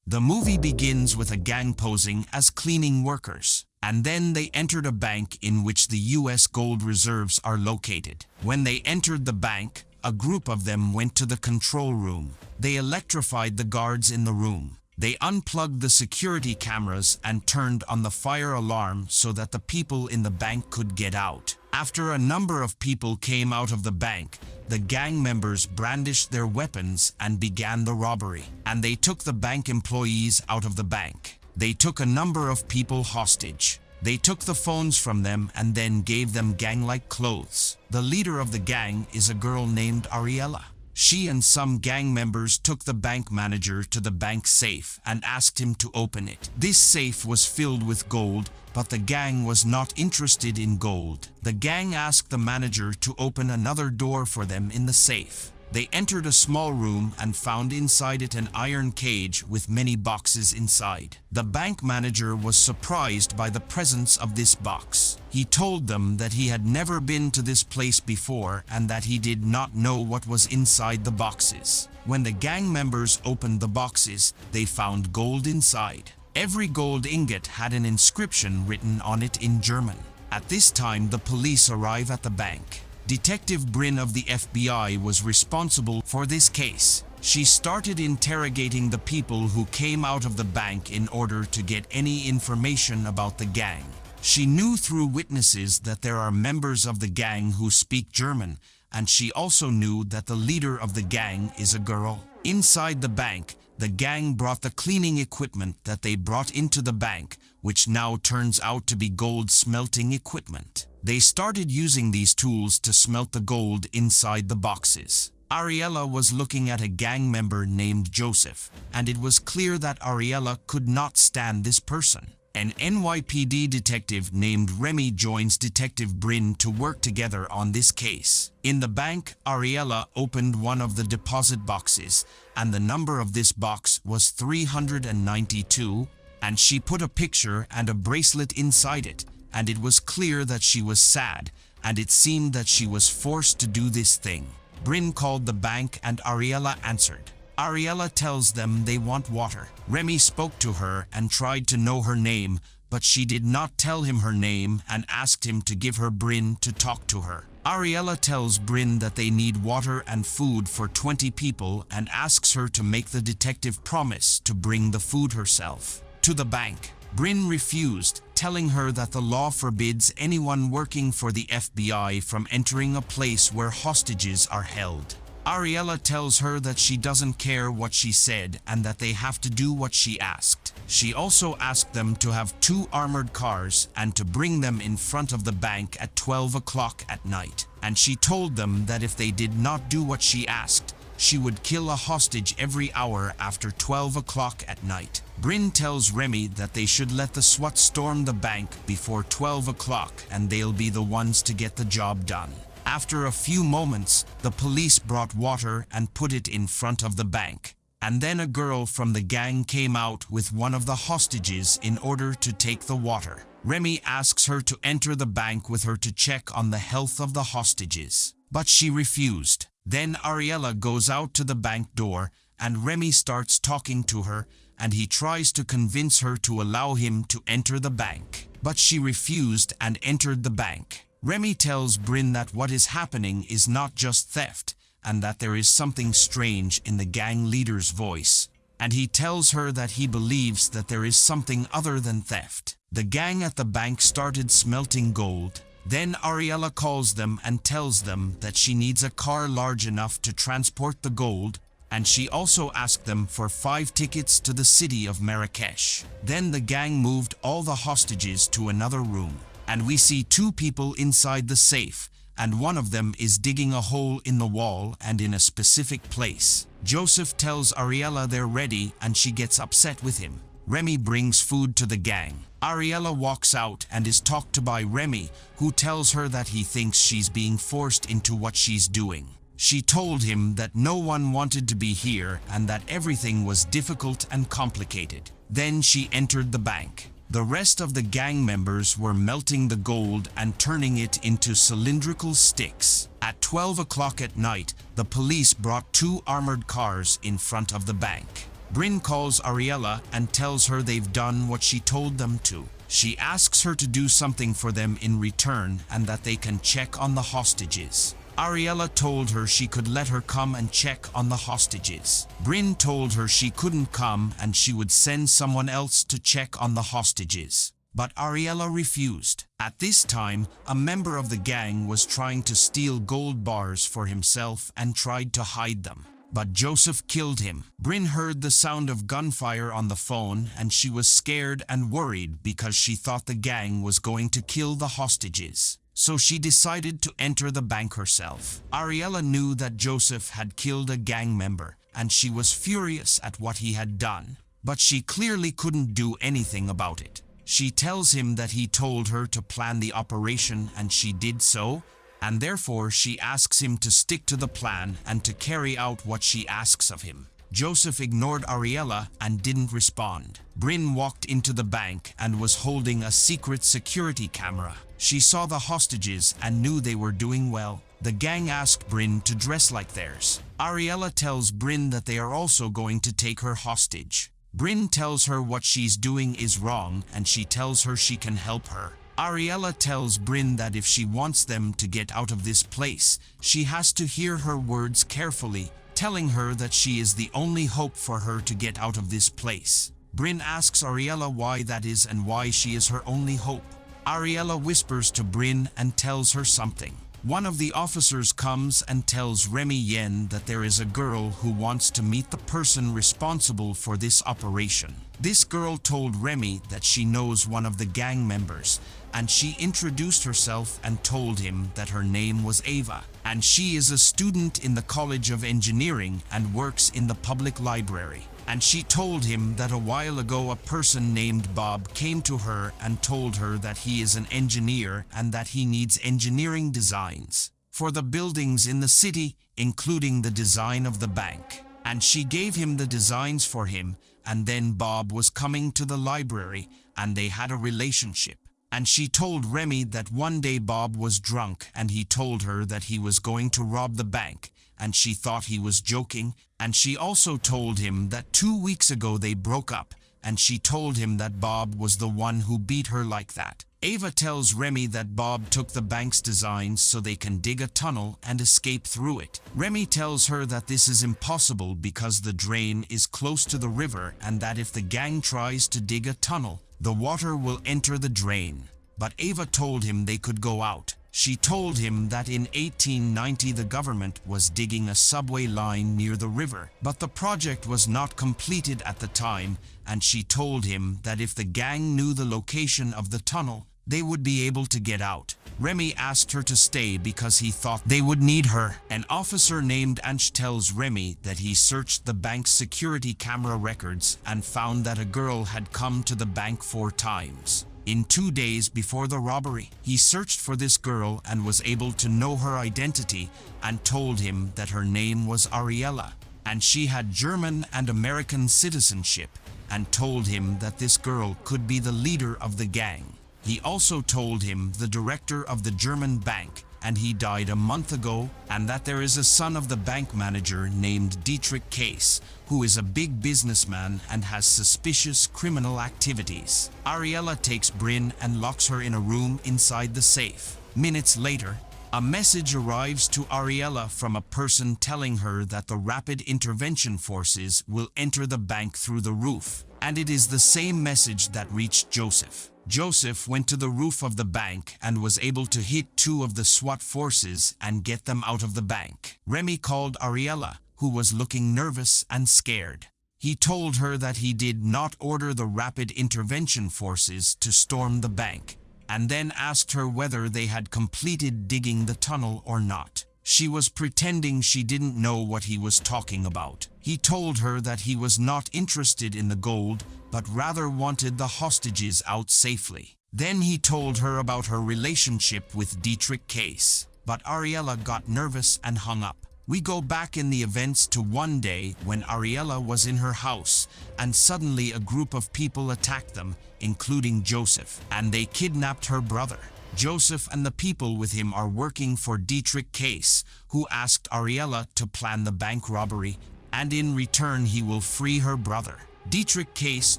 The movie begins with a gang posing as cleaning workers, and then they entered a bank in which the US gold reserves are located. When they entered the bank, a group of them went to the control room. They electrified the guards in the room. They unplugged the security cameras and turned on the fire alarm so that the people in the bank could get out. After a number of people came out of the bank, the gang members brandished their weapons and began the robbery. And they took the bank employees out of the bank. They took a number of people hostage. They took the phones from them and then gave them gang-like clothes. The leader of the gang is a girl named Ariella. She and some gang members took the bank manager to the bank safe and asked him to open it. This safe was filled with gold, but the gang was not interested in gold. The gang asked the manager to open another door for them in the safe. They entered a small room and found inside it an iron cage with many boxes inside. The bank manager was surprised by the presence of this box. He told them that he had never been to this place before and that he did not know what was inside the boxes. When the gang members opened the boxes, they found gold inside. Every gold ingot had an inscription written on it in German. At this time, the police arrive at the bank. Detective Bryn of the FBI was responsible for this case. She started interrogating the people who came out of the bank in order to get any information about the gang. She knew through witnesses that there are members of the gang who speak German, and she also knew that the leader of the gang is a girl. Inside the bank, the gang brought the cleaning equipment that they brought into the bank, which now turns out to be gold smelting equipment. They started using these tools to smelt the gold inside the boxes. Ariella was looking at a gang member named Joseph, and it was clear that Ariella could not stand this person. An NYPD detective named Remy joins Detective Bryn to work together on this case. In the bank, Ariella opened one of the deposit boxes, and the number of this box was 392, and she put a picture and a bracelet inside it, and it was clear that she was sad, and it seemed that she was forced to do this thing. Bryn called the bank and Ariella answered. Ariella tells them they want water. Remy spoke to her and tried to know her name, but she did not tell him her name and asked him to give her Bryn to talk to her. Ariella tells Bryn that they need water and food for 20 people and asks her to make the detective promise to bring the food herself to the bank. Bryn refused, telling her that the law forbids anyone working for the FBI from entering a place where hostages are held. Ariella tells her that she doesn't care what she said and that they have to do what she asked. She also asked them to have 2 armored cars and to bring them in front of the bank at 12 o'clock at night. And she told them that if they did not do what she asked, she would kill a hostage every hour after 12 o'clock at night. Bryn tells Remy that they should let the SWAT storm the bank before 12 o'clock and they'll be the ones to get the job done. After a few moments, the police brought water and put it in front of the bank. And then a girl from the gang came out with one of the hostages in order to take the water. Remy asks her to enter the bank with her to check on the health of the hostages, but she refused. Then Ariella goes out to the bank door and Remy starts talking to her, and he tries to convince her to allow him to enter the bank. But she refused and entered the bank. Remy tells Bryn that what is happening is not just theft, and that there is something strange in the gang leader's voice. And he tells her that he believes that there is something other than theft. The gang at the bank started smelting gold. Then Ariella calls them and tells them that she needs a car large enough to transport the gold, and she also asked them for 5 tickets to the city of Marrakesh. Then the gang moved all the hostages to another room, and we see 2 people inside the safe, and one of them is digging a hole in the wall and in a specific place. Joseph tells Ariella they're ready and she gets upset with him. Remy brings food to the gang. Ariella walks out and is talked to by Remy, who tells her that he thinks she's being forced into what she's doing. She told him that no one wanted to be here and that everything was difficult and complicated. Then she entered the bank. The rest of the gang members were melting the gold and turning it into cylindrical sticks. At 12 o'clock at night, the police brought 2 armored cars in front of the bank. Bryn calls Ariella and tells her they've done what she told them to. She asks her to do something for them in return and that they can check on the hostages. Ariella told her she could let her come and check on the hostages. Bryn told her she couldn't come and she would send someone else to check on the hostages. But Ariella refused. At this time, a member of the gang was trying to steal gold bars for himself and tried to hide them. But Joseph killed him. Bryn heard the sound of gunfire on the phone and she was scared and worried because she thought the gang was going to kill the hostages. So she decided to enter the bank herself. Ariella knew that Joseph had killed a gang member and she was furious at what he had done. But she clearly couldn't do anything about it. She tells him that he told her to plan the operation and she did so, and therefore she asks him to stick to the plan and to carry out what she asks of him. Joseph ignored Ariella and didn't respond. Bryn walked into the bank and was holding a secret security camera. She saw the hostages and knew they were doing well. The gang asked Bryn to dress like theirs. Ariella tells Bryn that they are also going to take her hostage. Bryn tells her what she's doing is wrong and she tells her she can help her. Ariella tells Bryn that if she wants them to get out of this place, she has to hear her words carefully, telling her that she is the only hope for her to get out of this place. Bryn asks Ariella why that is and why she is her only hope. Ariella whispers to Bryn and tells her something. One of the officers comes and tells Remy Yen that there is a girl who wants to meet the person responsible for this operation. This girl told Remy that she knows one of the gang members, and she introduced herself and told him that her name was Ava, and she is a student in the College of Engineering and works in the public library. And she told him that a while ago a person named Bob came to her and told her that he is an engineer and that he needs engineering designs for the buildings in the city, including the design of the bank. And she gave him the designs for him, and then Bob was coming to the library and they had a relationship. And she told Remy that one day Bob was drunk and he told her that he was going to rob the bank, and she thought he was joking. And she also told him that 2 weeks ago they broke up, and she told him that Bob was the one who beat her like that. Ava tells Remy that Bob took the bank's designs so they can dig a tunnel and escape through it. Remy tells her that this is impossible because the drain is close to the river and that if the gang tries to dig a tunnel, the water will enter the drain. But Ava told him they could go out. She told him that in 1890 the government was digging a subway line near the river, but the project was not completed at the time, and she told him that if the gang knew the location of the tunnel, they would be able to get out. Remy asked her to stay because he thought they would need her. An officer named Ansh tells Remy that he searched the bank's security camera records and found that a girl had come to the bank 4 times. In 2 days before the robbery, he searched for this girl and was able to know her identity and told him that her name was Ariella, and she had German and American citizenship, and told him that this girl could be the leader of the gang. He also told him the director of the German bank, and he died a month ago, and that there is a son of the bank manager named Dietrich Case, who is a big businessman and has suspicious criminal activities. Ariella takes Bryn and locks her in a room inside the safe. Minutes later, a message arrives to Ariella from a person telling her that the Rapid Intervention Forces will enter the bank through the roof, and it is the same message that reached Joseph. Joseph went to the roof of the bank and was able to hit 2 of the SWAT forces and get them out of the bank. Remy called Ariella, who was looking nervous and scared. He told her that he did not order the Rapid Intervention Forces to storm the bank, and then asked her whether they had completed digging the tunnel or not. She was pretending she didn't know what he was talking about. He told her that he was not interested in the gold, but rather wanted the hostages out safely. Then he told her about her relationship with Dietrich Case, but Ariella got nervous and hung up. We go back in the events to one day when Ariella was in her house, and suddenly a group of people attacked them, including Joseph, and they kidnapped her brother. Joseph and the people with him are working for Dietrich Case, who asked Ariella to plan the bank robbery and in return he will free her brother. Dietrich Case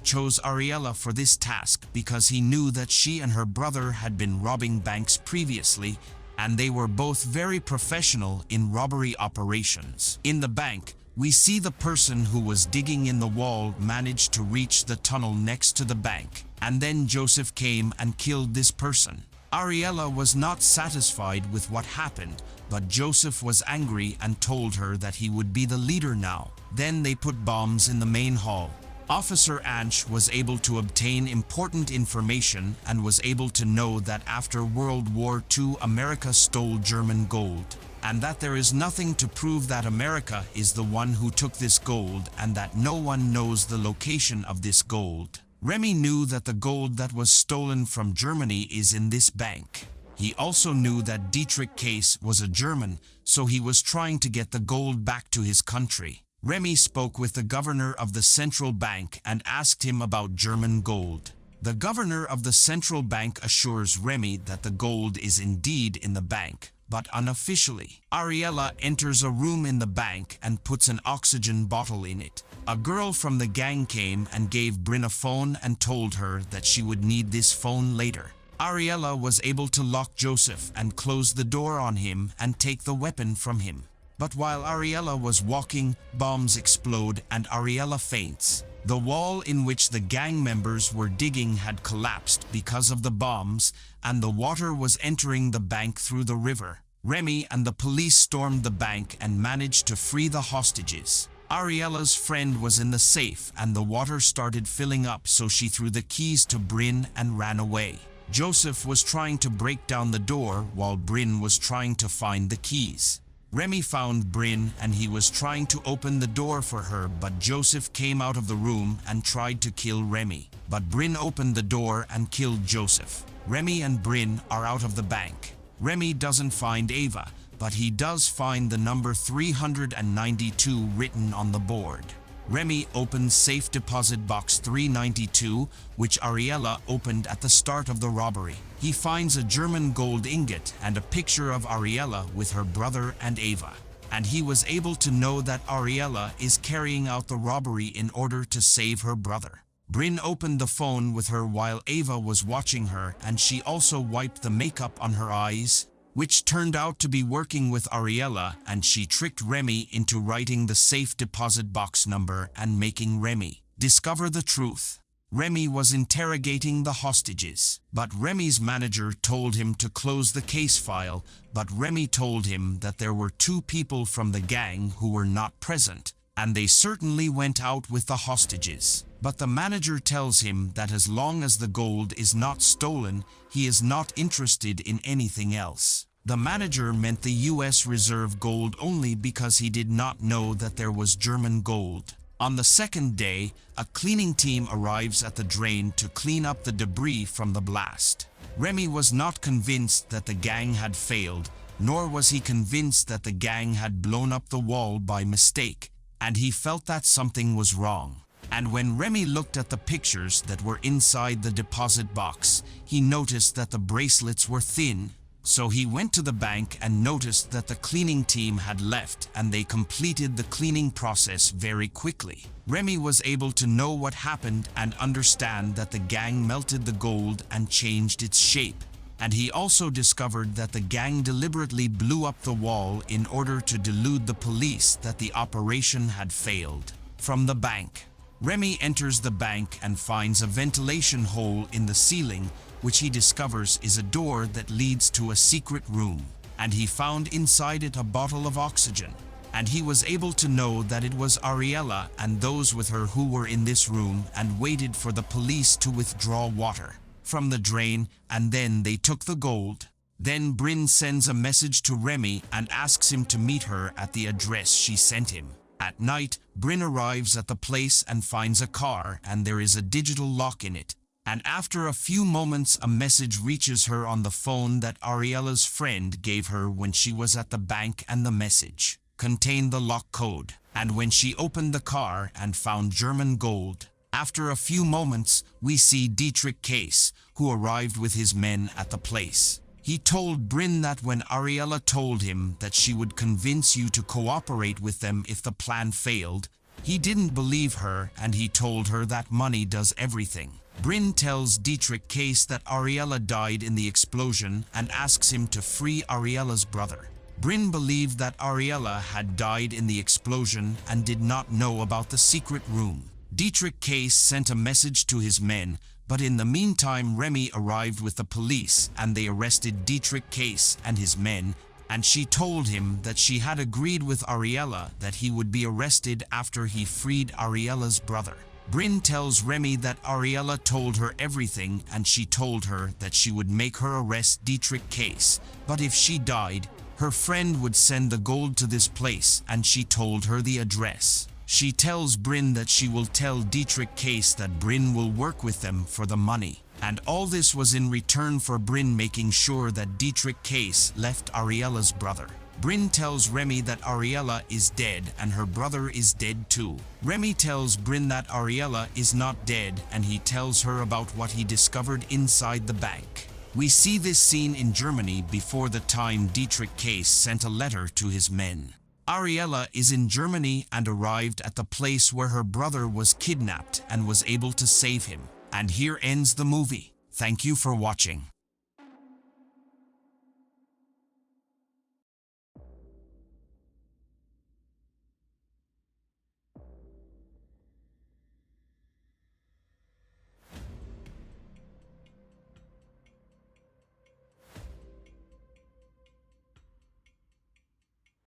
chose Ariella for this task because he knew that she and her brother had been robbing banks previously, and they were both very professional in robbery operations. In the bank, we see the person who was digging in the wall manage to reach the tunnel next to the bank, and then Joseph came and killed this person. Ariella was not satisfied with what happened, but Joseph was angry and told her that he would be the leader now. Then they put bombs in the main hall. Officer Ansch was able to obtain important information and was able to know that after World War II America stole German gold, and that there is nothing to prove that America is the one who took this gold and that no one knows the location of this gold. Remy knew that the gold that was stolen from Germany is in this bank. He also knew that Dietrich Case was a German, so he was trying to get the gold back to his country. Remy spoke with the governor of the central bank and asked him about German gold. The governor of the central bank assures Remy that the gold is indeed in the bank, but unofficially. Ariella enters a room in the bank and puts an oxygen bottle in it. A girl from the gang came and gave Bryn a phone and told her that she would need this phone later. Ariella was able to lock Joseph and close the door on him and take the weapon from him. But while Ariella was walking, bombs explode and Ariella faints. The wall in which the gang members were digging had collapsed because of the bombs, and the water was entering the bank through the river. Remy and the police stormed the bank and managed to free the hostages. Ariella's friend was in the safe and the water started filling up, so she threw the keys to Bryn and ran away. Joseph was trying to break down the door while Bryn was trying to find the keys. Remy found Bryn and he was trying to open the door for her, but Joseph came out of the room and tried to kill Remy. But Bryn opened the door and killed Joseph. Remy and Bryn are out of the bank. Remy doesn't find Ava, but he does find the number 392 written on the board. Remy opens safe deposit box 392, which Ariella opened at the start of the robbery. He finds a German gold ingot and a picture of Ariella with her brother and Ava. And he was able to know that Ariella is carrying out the robbery in order to save her brother. Bryn opened the phone with her while Ava was watching her, and she also wiped the makeup on her eyes, which turned out to be working with Ariella, and she tricked Remy into writing the safe deposit box number and making Remy discover the truth. Remy was interrogating the hostages, but Remy's manager told him to close the case file, but Remy told him that there were 2 people from the gang who were not present, and they certainly went out with the hostages. But the manager tells him that as long as the gold is not stolen, he is not interested in anything else. The manager meant the US Reserve gold only because he did not know that there was German gold. On the second day, a cleaning team arrives at the drain to clean up the debris from the blast. Remy was not convinced that the gang had failed, nor was he convinced that the gang had blown up the wall by mistake, and he felt that something was wrong. And when Remy looked at the pictures that were inside the deposit box, he noticed that the bracelets were thin. So he went to the bank and noticed that the cleaning team had left and they completed the cleaning process very quickly. Remy was able to know what happened and understand that the gang melted the gold and changed its shape. And he also discovered that the gang deliberately blew up the wall in order to delude the police that the operation had failed. From the bank, Remy enters the bank and finds a ventilation hole in the ceiling, which he discovers is a door that leads to a secret room, and he found inside it a bottle of oxygen, and he was able to know that it was Ariella and those with her who were in this room and waited for the police to withdraw water from the drain, and then they took the gold. Then Bryn sends a message to Remy and asks him to meet her at the address she sent him. At night, Bryn arrives at the place and finds a car, and there is a digital lock in it. And after a few moments, a message reaches her on the phone that Ariella's friend gave her when she was at the bank, and the message contained the lock code. And when she opened the car and found German gold, after a few moments, we see Dietrich Case, who arrived with his men at the place. He told Bryn that when Ariella told him that she would convince you to cooperate with them if the plan failed, he didn't believe her and he told her that money does everything. Bryn tells Dietrich Case that Ariella died in the explosion and asks him to free Ariella's brother. Bryn believed that Ariella had died in the explosion and did not know about the secret room. Dietrich Case sent a message to his men, but in the meantime Remy arrived with the police and they arrested Dietrich Case and his men, and she told him that she had agreed with Ariella that he would be arrested after he freed Ariella's brother. Bryn tells Remy that Ariella told her everything and she told her that she would make her arrest Dietrich Case, but if she died, her friend would send the gold to this place and she told her the address. She tells Bryn that she will tell Dietrich Case that Bryn will work with them for the money. And all this was in return for Bryn making sure that Dietrich Case left Ariella's brother. Bryn tells Remy that Ariella is dead and her brother is dead too. Remy tells Bryn that Ariella is not dead and he tells her about what he discovered inside the bank. We see this scene in Germany before the time Dietrich Case sent a letter to his men. Ariella is in Germany and arrived at the place where her brother was kidnapped and was able to save him. And here ends the movie. Thank you for watching.